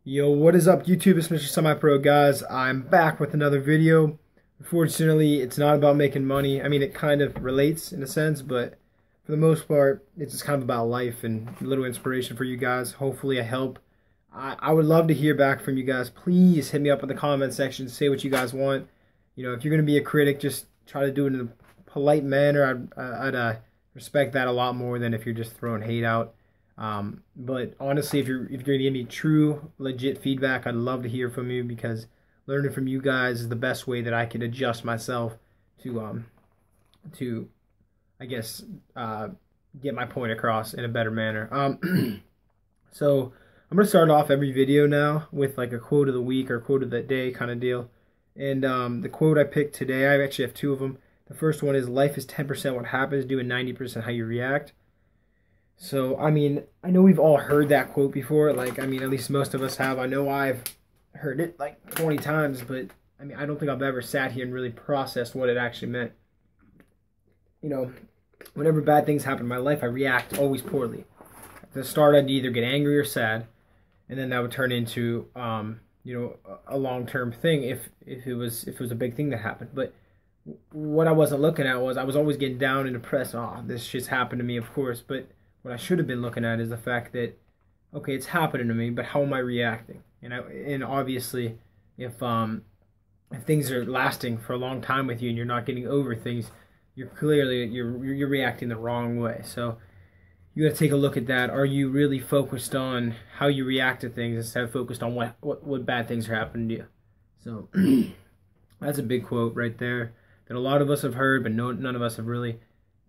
Yo, what is up YouTube? It's Mr. Semi-Pro, guys. I'm back with another video. Unfortunately, it's not about making money. I mean, it kind of relates in a sense, but for the most part, it's just kind of about life and a little inspiration for you guys. Hopefully I help. I would love to hear back from you guys. Please hit me up in the comment section. Say what you guys want. You know, if you're going to be a critic, just try to do it in a polite manner. I'd respect that a lot more than if you're just throwing hate out. But honestly, if you're going to give me true, legit feedback, I'd love to hear from you, because learning from you guys is the best way that I can adjust myself to I guess, get my point across in a better manner. So I'm going to start off every video now with like a quote of the week or quote of the day kind of deal. And the quote I picked today, I actually have two of them. The first one is, life is 10% what happens to and 90% how you react. So, I mean, I know we've all heard that quote before. Like, I mean, at least most of us have. I know I've heard it like 20 times, but I mean, I don't think I've ever sat here and really processed what it actually meant. You know, whenever bad things happen in my life, I react always poorly. At the start, I'd either get angry or sad, and then that would turn into, you know, a long-term thing if it was a big thing that happened. But what I wasn't looking at was I was always getting down and depressed. Oh, this shit's happened to me, of course. But what I should have been looking at is the fact that, okay, it's happening to me, but how am I reacting? And obviously, if things are lasting for a long time with you and you're not getting over things, you're reacting the wrong way. So you got to take a look at that. Are you really focused on how you react to things instead of focused on what bad things are happening to you? So that's a big quote right there that a lot of us have heard, but none of us have really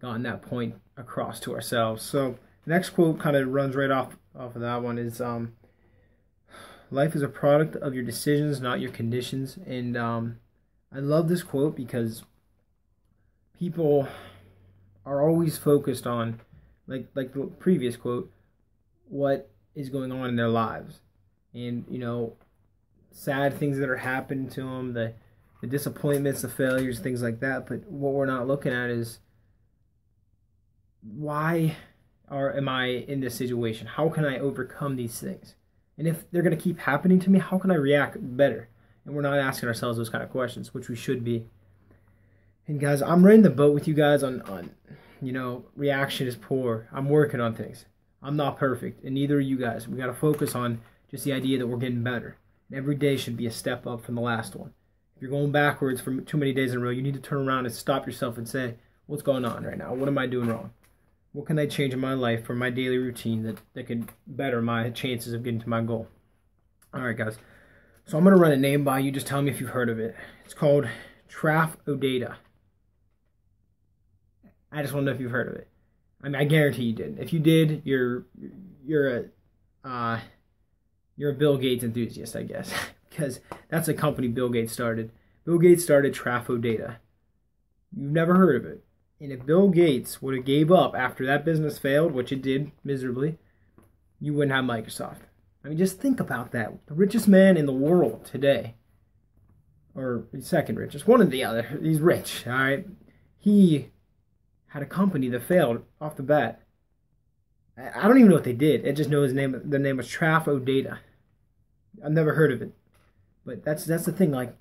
gotten that point across to ourselves. So the next quote kind of runs right off of that one. Is life is a product of your decisions, not your conditions. And I love this quote because people are always focused on, like the previous quote, what is going on in their lives, and you know, sad things that are happening to them, the disappointments, the failures, things like that. But what we're not looking at is, why am I in this situation? How can I overcome these things? And if they're going to keep happening to me, how can I react better? And we're not asking ourselves those kind of questions, which we should be. And guys, I'm right in the boat with you guys on you know, reaction is poor. I'm working on things. I'm not perfect, and neither are you guys. We got to focus on just the idea that we're getting better. And every day should be a step up from the last one. If you're going backwards for too many days in a row, you need to turn around and stop yourself and say, what's going on right now? What am I doing wrong? What can I change in my life for my daily routine that could better my chances of getting to my goal? Alright guys, so I'm going to run a name by you. Just tell me if you've heard of it. It's called Data. I just want to know if you've heard of it. I mean, I guarantee you did. If you did, you're a Bill Gates enthusiast, I guess, because that's a company Bill Gates started. Bill Gates started Data. You've never heard of it. And if Bill Gates would have gave up after that business failed, which it did miserably, you wouldn't have Microsoft. I mean, just think about that. The richest man in the world today, or the second richest, one or the other, he's rich, all right? He had a company that failed off the bat. I don't even know what they did. I just know his name. The name was Data. I've never heard of it. But that's the thing. Like,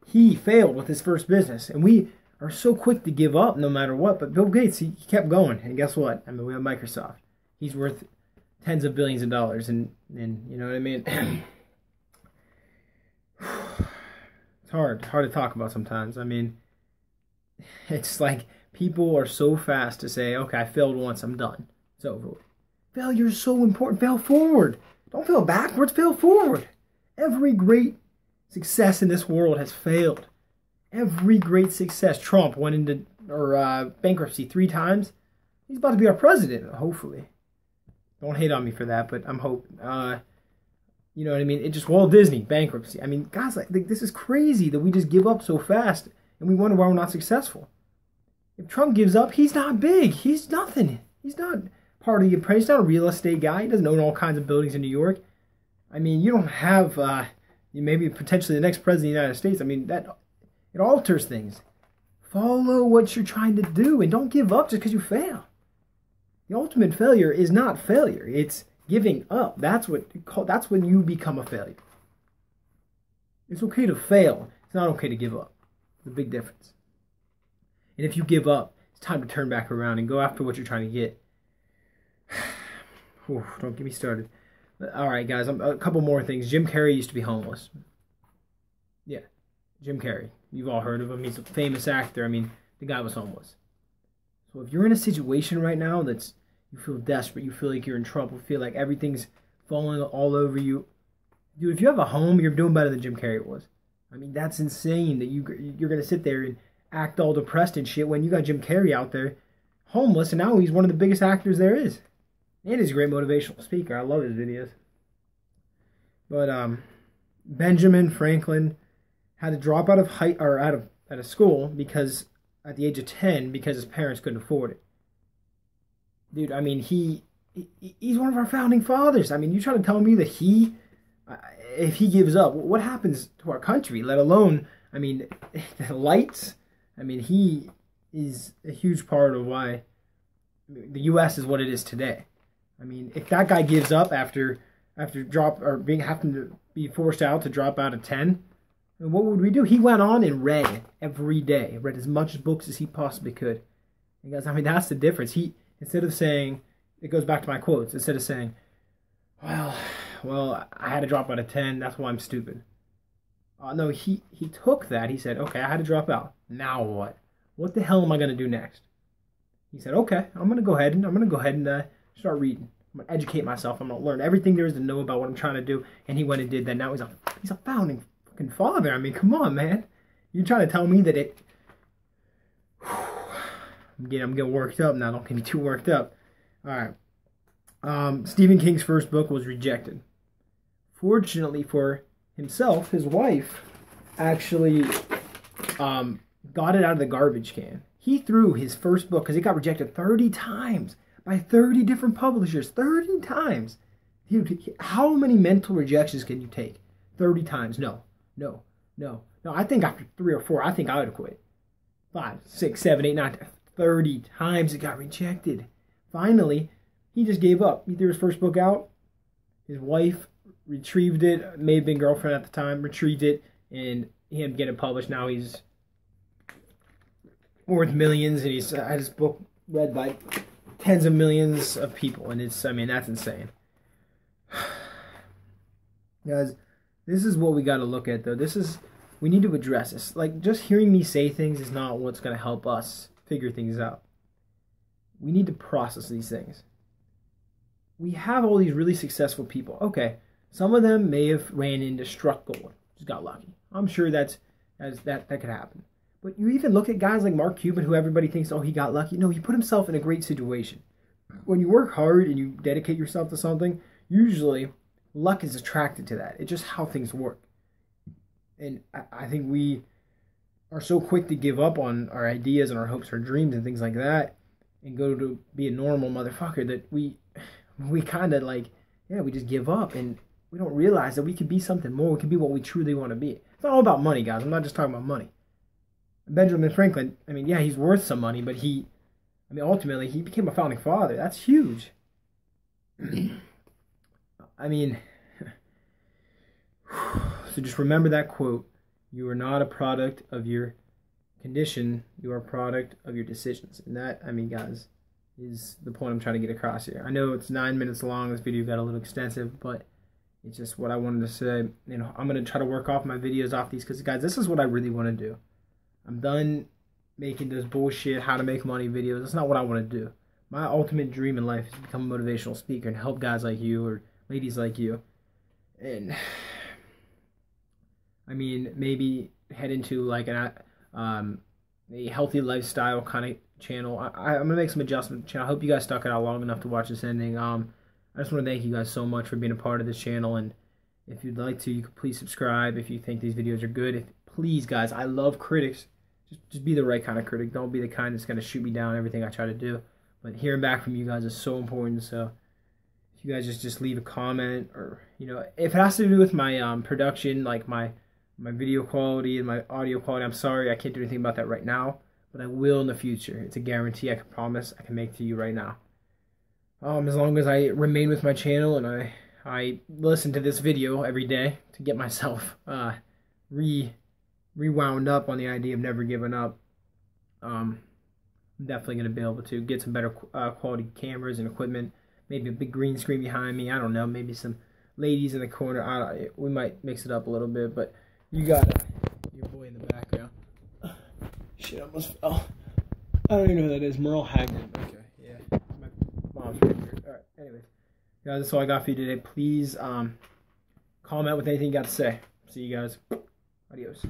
he failed with his first business, and we are so quick to give up no matter what. But Bill Gates, he kept going, and guess what? I mean, we have Microsoft. He's worth tens of billions of dollars, and you know what I mean. It's hard to talk about sometimes. I mean, it's like people are so fast to say, okay, I failed once, I'm done, it's over. Failure is so important. Fail forward. Don't fail backwards. Fail forward. Every great success in this world has failed. Every great success. Trump went into bankruptcy 3 times. He's about to be our president, hopefully. Don't hate on me for that, but I'm hoping. You know what I mean? It just, Walt Disney, bankruptcy. I mean, guys, like, this is crazy that we just give up so fast, and we wonder why we're not successful. If Trump gives up, he's not big. He's nothing. He's not part of the apprentice. He's not a real estate guy. He doesn't own all kinds of buildings in New York. I mean, you don't have maybe potentially the next president of the United States. I mean, it alters things. Follow what you're trying to do, and don't give up just because you fail. The ultimate failure is not failure. It's Giving up, that's when you become a failure. It's okay to fail. It's not okay to give up. There's a big difference. And if you give up, it's time to turn back around and go after what you're trying to get. Ooh, don't get me started. All right, guys, a couple more things. Jim Carrey used to be homeless. Yeah, Jim Carrey. You've all heard of him. He's a famous actor. I mean, the guy was homeless. So if you're in a situation right now that's you feel desperate, you feel like you're in trouble, feel like everything's falling all over you, dude, if you have a home, you're doing better than Jim Carrey was. I mean, that's insane that you're going to sit there and act all depressed and shit when you got Jim Carrey out there homeless, and now he's one of the biggest actors there is. And he's a great motivational speaker. I love his videos. But Benjamin Franklin had to drop out of out of school because at the age of 10 because his parents couldn't afford it. Dude, I mean, he's one of our founding fathers. I mean, you trying to tell me that if he gives up, what happens to our country? Let alone, I mean, the lights. I mean, he is a huge part of why the U.S. is what it is today. I mean, if that guy gives up after having to be forced out to drop out of 10, what would we do? He went on and read every day, read as much books as he possibly could. And guys, I mean, that's the difference. He, instead of saying, it goes back to my quotes, instead of saying, well, I had to drop out of 10, that's why I'm stupid. No, he took that. He said, okay, I had to drop out. Now what? What the hell am I going to do next? He said, okay, I'm going to go ahead and start reading. I'm going to educate myself. I'm going to learn everything there is to know about what I'm trying to do. And he went and did that. Now he's a founding fucking father. I mean, come on, man. You're trying to tell me that it... I'm getting worked up now. Don't get me too worked up. All right. Stephen King's first book was rejected. Fortunately for himself, his wife actually got it out of the garbage can. He threw his first book, because it got rejected 30 times by 30 different publishers. 30 times. Dude, how many mental rejections can you take? 30 times. No. I think after 3 or 4, I think I would have quit. 5, 6, 7, 8, 9, 30 times it got rejected. Finally, he just gave up. He threw his first book out. His wife retrieved it, may have been girlfriend at the time, retrieved it, and he ended up getting published. Now he's worth millions, and he's had his book read by tens of millions of people, and I mean, that's insane. Guys, this is what we got to look at, though. We need to address this. Like, just hearing me say things is not what's going to help us figure things out. We need to process these things. We have all these really successful people. Okay, some of them may have ran into struck gold, just got lucky. I'm sure that could happen. But you even look at guys like Mark Cuban, who everybody thinks, oh, he got lucky. No, he put himself in a great situation. When you work hard and you dedicate yourself to something, usually luck is attracted to that. It's just how things work. And I think we are so quick to give up on our ideas and our hopes, our dreams and things like that, and go to be a normal motherfucker that we kind of like, yeah, we just give up, and we don't realize that we could be something more. We could be what we truly want to be. It's not all about money, guys. I'm not just talking about money. Benjamin Franklin, I mean, yeah, he's worth some money, but ultimately, he became a founding father. That's huge. I mean, so just remember that quote. You are not a product of your condition. You are a product of your decisions. And that, I mean, guys, is the point I'm trying to get across here. I know it's 9 minutes long. This video got a little extensive, but it's just what I wanted to say. You know, I'm going to try to work off my videos off these because, guys, this is what I really want to do. I'm done making those bullshit how to make money videos. That's not what I want to do. My ultimate dream in life is to become a motivational speaker and help guys like you or ladies like you. And, I mean, maybe head into like a healthy lifestyle kind of channel. I'm going to make some adjustments to the channel. I hope you guys stuck it out long enough to watch this ending. I just want to thank you guys so much for being a part of this channel. And if you'd like to, you could please subscribe if you think these videos are good. Please, guys, I love critics. Just be the right kind of critic. Don't be the kind that's going to shoot me down everything I try to do. But hearing back from you guys is so important. So if you guys just leave a comment, or, you know, if it has to do with my production, like my video quality and my audio quality, I'm sorry, I can't do anything about that right now. But I will in the future. It's a guarantee I can promise I can make to you right now. as long as I remain with my channel and I listen to this video every day to get myself rewound up on the idea of never giving up. I'm definitely going to be able to get some better quality cameras and equipment. Maybe a big green screen behind me. I don't know. Maybe some ladies in the corner. We might mix it up a little bit, but you got your boy in the background. Shit, I almost fell. I don't even know who that is. Merle Haggard. Okay, yeah. My mom's right here. Alright, anyways. Guys, that's all I got for you today. Please comment with anything you got to say. See you guys. Adios.